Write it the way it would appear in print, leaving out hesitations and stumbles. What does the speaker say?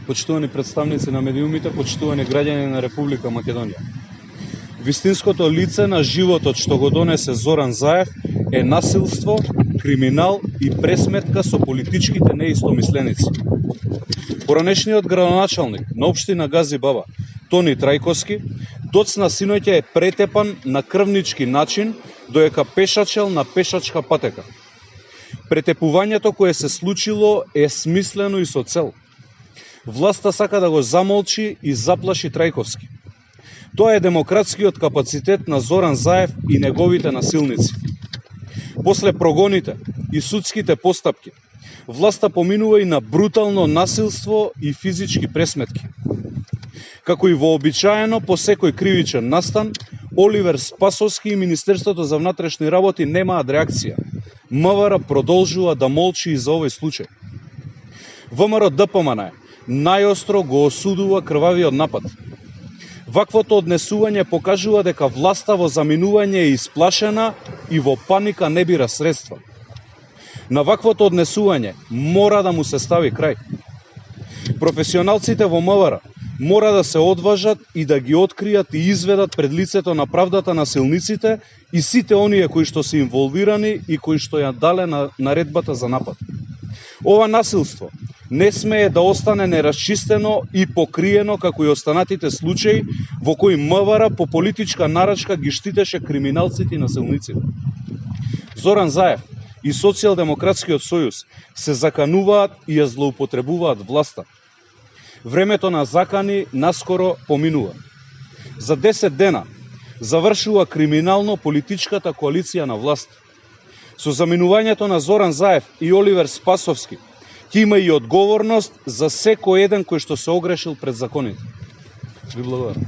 почитувани представници на медиумите, почитувани граѓани на Република Македонија. Вистинското лице на животот што го донесе Зоран Заев е насилство, криминал и пресметка со политичките неистомисленици. Поранешниот градоначалник на општина Гази Баба, Тони Трајковски, доцна синоќа е претепан на крвнички начин доека пешачел на пешачка патека. Претепувањето кое се случило е смислено и со цел. Власта сака да го замолчи и заплаши Трајковски. Тоа е демократскиот капацитет на Зоран Заев и неговите насилници. После прогоните и судските постапки, власта поминува и на брутално насилство и физички пресметки. Како и вообичаено по секој кривичен настан, Оливер Спасовски и Министерството за внатрешни работи немаат реакција. МВР продолжува да молчи и за овој случај. ВМРО ДПМН најостро го осудува крвавиот напад. Ваквото однесување покажува дека власта во заминување е исплашена и во паника не бира средства. На ваквото однесување мора да му се стави крај. Професионалците во МВР мора да се одважат и да ги откријат и изведат пред лицето на правдата насилниците и сите оние кои што се инволвирани и кои што ја дале на наредбата за напад. Ова насилство не смее да остане нерасчистено и покриено како и останатите случаи во кои МВР по политичка нарачка ги штитеше криминалците и насилниците. Зоран Заев и Социјалдемократскиот сојуз се закануваат и ја злоупотребуваат власта. Времето на закани наскоро поминува. За 10 дена завршува криминално политичката коалиција на власт. Со заминувањето на Зоран Заев и Оливер Спасовски ќе има и одговорност за секој еден кој што се огрешил пред законите. Ви благодарам.